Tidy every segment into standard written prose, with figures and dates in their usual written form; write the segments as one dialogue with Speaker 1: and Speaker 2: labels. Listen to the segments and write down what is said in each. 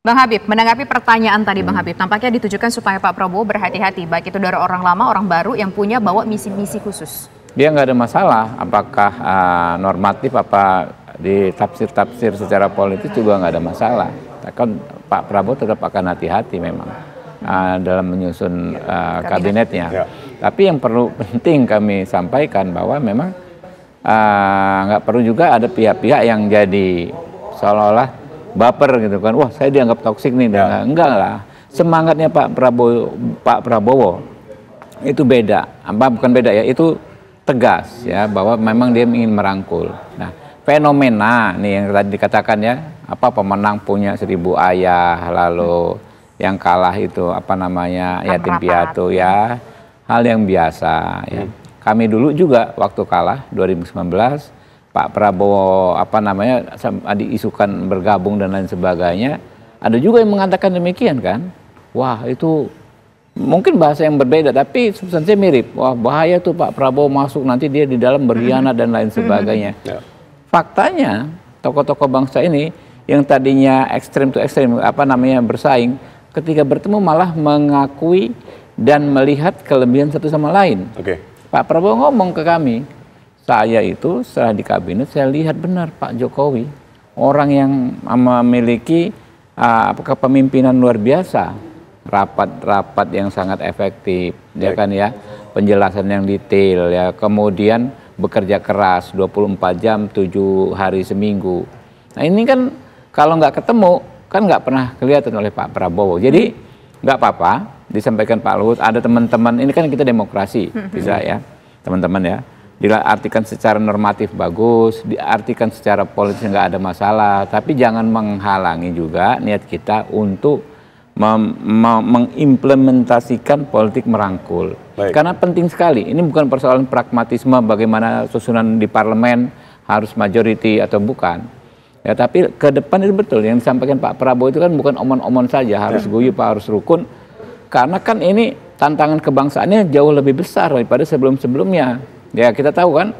Speaker 1: Bang Habib, menanggapi pertanyaan tadi Bang Habib, tampaknya ditujukan supaya Pak Prabowo berhati-hati, baik itu dari orang lama, orang baru yang punya bawa misi-misi khusus.
Speaker 2: Dia nggak ada masalah, apakah normatif apa di tafsir-tafsir secara politis juga nggak ada masalah. Kan Pak Prabowo tetap akan hati-hati memang dalam menyusun kabinetnya. Ya. Tapi yang perlu penting kami sampaikan bahwa memang nggak perlu juga ada pihak-pihak yang jadi seolah-olah baper gitu kan, wah saya dianggap toksik nih, enggak lah. Semangatnya Pak Prabowo itu beda, bukan beda ya, itu tegas ya bahwa memang dia ingin merangkul. Nah, fenomena nih yang tadi dikatakan ya, apa pemenang punya 1000 ayah, lalu yang kalah itu apa namanya yatim piatu ya, hal yang biasa ya. Kami dulu juga waktu kalah 2019 Pak Prabowo apa namanya diisukan bergabung dan lain sebagainya, ada juga yang mengatakan demikian kan. Wah itu mungkin bahasa yang berbeda tapi substansinya mirip. Wah bahaya tuh Pak Prabowo masuk nanti dia di dalam berkhianat dan lain sebagainya. Faktanya tokoh-tokoh bangsa ini yang tadinya ekstrem to ekstrem apa namanya bersaing, ketika bertemu malah mengakui dan melihat kelebihan satu sama lain. Pak Prabowo ngomong ke kami, saya itu setelah di kabinet saya lihat benar Pak Jokowi orang yang memiliki kepemimpinan luar biasa, rapat-rapat yang sangat efektif, ya kan ya, penjelasan yang detail ya, kemudian bekerja keras 24 jam 7 hari seminggu. Nah ini kan kalau nggak ketemu kan nggak pernah kelihatan oleh Pak Prabowo. Jadi nggak apa-apa disampaikan Pak Luhut, ada teman-teman, ini kan kita demokrasi bisa ya teman-teman ya. Diartikan secara normatif bagus, diartikan secara politis nggak ada masalah, tapi jangan menghalangi juga niat kita untuk mengimplementasikan politik merangkul. Karena penting sekali, ini bukan persoalan pragmatisme bagaimana susunan di parlemen harus majority atau bukan. Ya, tapi ke depan itu betul, yang disampaikan Pak Prabowo itu kan bukan omon-omon saja, harus guyup, harus rukun, karena kan ini tantangan kebangsaannya jauh lebih besar daripada sebelum-sebelumnya. Ya kita tahu kan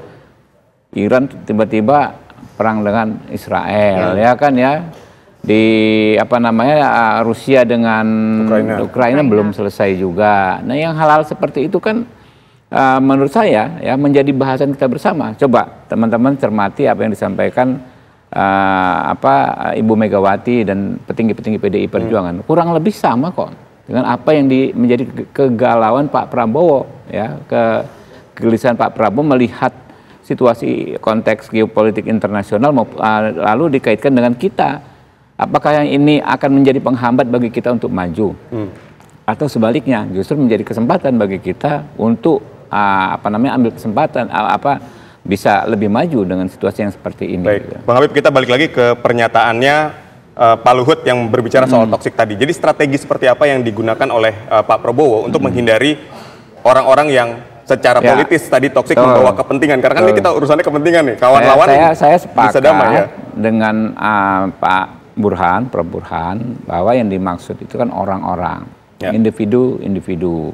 Speaker 2: Iran tiba-tiba perang dengan Israel ya kan ya, di apa namanya Rusia dengan Ukraina belum selesai juga. Nah yang hal-hal seperti itu kan menurut saya ya menjadi bahasan kita bersama. Coba teman-teman cermati apa yang disampaikan Ibu Megawati dan petinggi-petinggi PDI Perjuangan, kurang lebih sama kok dengan apa yang menjadi kegalauan Pak Prabowo ya, kegelisahan Pak Prabowo melihat situasi konteks geopolitik internasional lalu dikaitkan dengan kita. Apakah yang ini akan menjadi penghambat bagi kita untuk maju? Atau sebaliknya justru menjadi kesempatan bagi kita untuk ambil kesempatan bisa lebih maju dengan situasi yang seperti ini.
Speaker 3: Baik, Bang Habib, kita balik lagi ke pernyataannya Pak Luhut yang berbicara soal toksik tadi. Jadi strategi seperti apa yang digunakan oleh Pak Prabowo untuk menghindari orang-orang yang secara politis tadi toksik membawa kepentingan, karena kan ini kita urusannya kepentingan nih, kawan lawan
Speaker 2: saya sepakat dengan Pak Burhan, Prof Burhan, bahwa yang dimaksud itu kan orang-orang, individu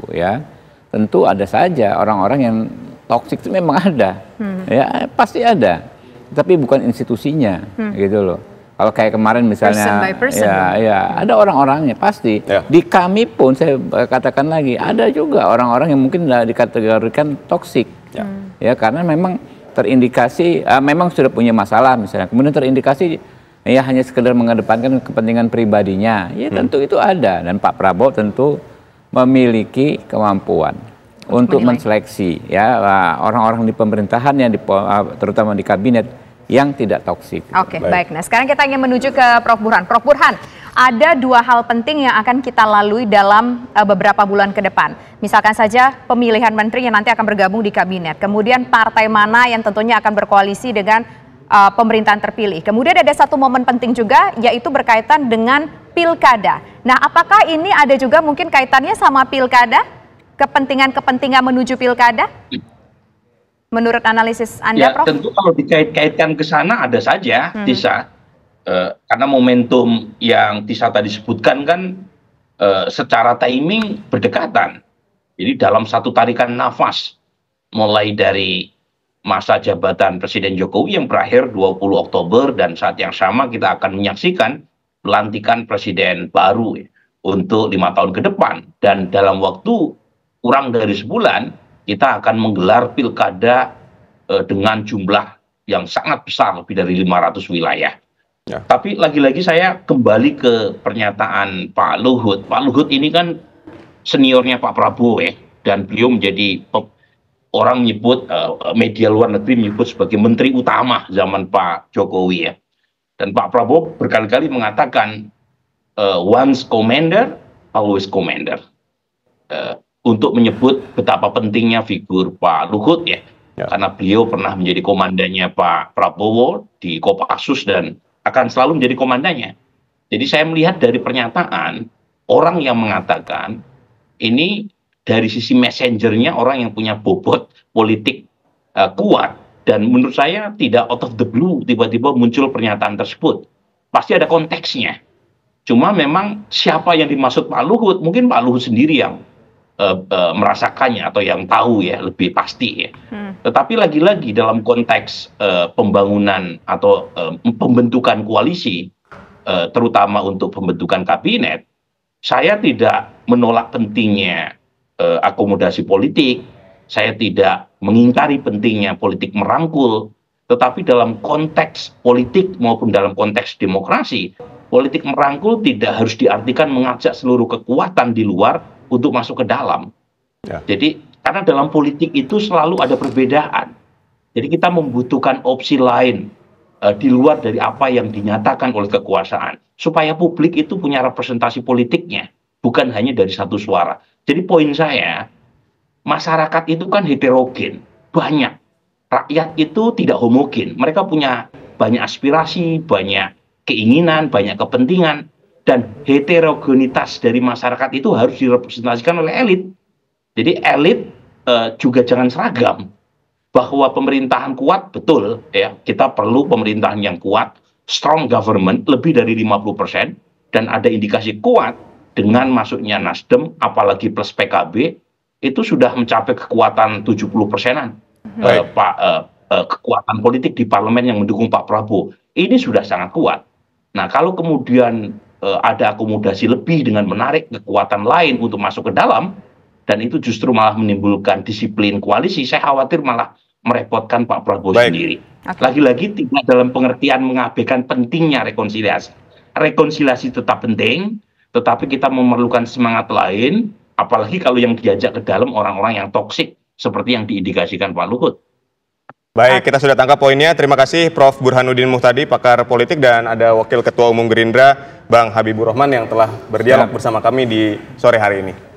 Speaker 2: ya. Tentu ada saja orang-orang yang toksik itu memang ada, ya pasti ada, tapi bukan institusinya, gitu loh. Kalau kayak kemarin misalnya, ya ada orang-orangnya pasti. Di kami pun saya katakan lagi, ada juga orang-orang yang mungkin dikategorikan toksik, ya karena memang terindikasi, memang sudah punya masalah misalnya, kemudian terindikasi ya hanya sekedar mengedepankan kepentingan pribadinya, ya tentu itu ada, dan Pak Prabowo tentu memiliki kemampuan untuk menseleksi ya orang-orang di pemerintahan yang terutama di kabinet yang tidak toksik.
Speaker 1: Oke, baik. Nah, sekarang kita ingin menuju ke Prof Burhan. Prof Burhan, ada dua hal penting yang akan kita lalui dalam beberapa bulan ke depan. Misalkan saja pemilihan menteri yang nanti akan bergabung di kabinet. Kemudian partai mana yang tentunya akan berkoalisi dengan pemerintahan terpilih. Kemudian ada satu momen penting juga, yaitu berkaitan dengan pilkada. Nah, apakah ini ada juga mungkin kaitannya sama pilkada? Kepentingan-kepentingan menuju pilkada? Menurut analisis Anda, Prof?
Speaker 4: Tentu kalau dikait-kaitkan ke sana ada saja, Tisa. Karena momentum yang Tisa tadi sebutkan kan secara timing berdekatan. Jadi dalam satu tarikan nafas, mulai dari masa jabatan Presiden Jokowi yang berakhir 20 Oktober, dan saat yang sama kita akan menyaksikan pelantikan presiden baru ya, untuk 5 tahun ke depan, dan dalam waktu kurang dari sebulan kita akan menggelar pilkada dengan jumlah yang sangat besar, lebih dari 500 wilayah. Ya. Tapi lagi-lagi saya kembali ke pernyataan Pak Luhut. Pak Luhut ini kan seniornya Pak Prabowo ya, dan beliau menjadi orang menyebut, media luar negeri menyebut sebagai menteri utama zaman Pak Jokowi ya. Dan Pak Prabowo berkali-kali mengatakan once commander, always commander. Untuk menyebut betapa pentingnya figur Pak Luhut ya. Karena beliau pernah menjadi komandannya Pak Prabowo di Kopassus dan akan selalu menjadi komandannya. Jadi saya melihat dari pernyataan orang yang mengatakan ini dari sisi messengernya orang yang punya bobot politik kuat, dan menurut saya tidak out of the blue tiba-tiba muncul pernyataan tersebut. Pasti ada konteksnya. Cuma memang siapa yang dimaksud Pak Luhut, mungkin Pak Luhut sendiri yang merasakannya atau yang tahu ya lebih pasti ya. Tetapi lagi-lagi dalam konteks pembangunan atau pembentukan koalisi, terutama untuk pembentukan kabinet, saya tidak menolak pentingnya akomodasi politik, saya tidak mengingkari pentingnya politik merangkul, tetapi dalam konteks politik maupun dalam konteks demokrasi, politik merangkul tidak harus diartikan mengajak seluruh kekuatan di luar untuk masuk ke dalam. Ya. Jadi karena dalam politik itu selalu ada perbedaan. Jadi kita membutuhkan opsi lain di luar dari apa yang dinyatakan oleh kekuasaan, supaya publik itu punya representasi politiknya, bukan hanya dari satu suara. Jadi poin saya, masyarakat itu kan heterogen, banyak. Rakyat itu tidak homogen, mereka punya banyak aspirasi, banyak keinginan, banyak kepentingan. Dan heterogenitas dari masyarakat itu harus direpresentasikan oleh elit. Jadi elit juga jangan seragam. Bahwa pemerintahan kuat, betul ya, kita perlu pemerintahan yang kuat, strong government, lebih dari 50%, dan ada indikasi kuat dengan masuknya Nasdem, apalagi plus PKB, itu sudah mencapai kekuatan 70%-an. Kekuatan politik di parlemen yang mendukung Pak Prabowo. Ini sudah sangat kuat. Nah, kalau kemudian ada akomodasi lebih dengan menarik kekuatan lain untuk masuk ke dalam, dan itu justru malah menimbulkan disiplin koalisi, saya khawatir malah merepotkan Pak Prabowo sendiri. Lagi-lagi tidak dalam pengertian mengabaikan pentingnya rekonsiliasi. Rekonsiliasi tetap penting, tetapi kita memerlukan semangat lain, apalagi kalau yang diajak ke dalam orang-orang yang toksik, seperti yang diindikasikan Pak Luhut.
Speaker 3: Baik, kita sudah tangkap poinnya. Terima kasih Prof. Burhanuddin Muhtadi, pakar politik, dan ada Wakil Ketua Umum Gerindra, Bang Habibur Rahman yang telah berdialog bersama kami di sore hari ini.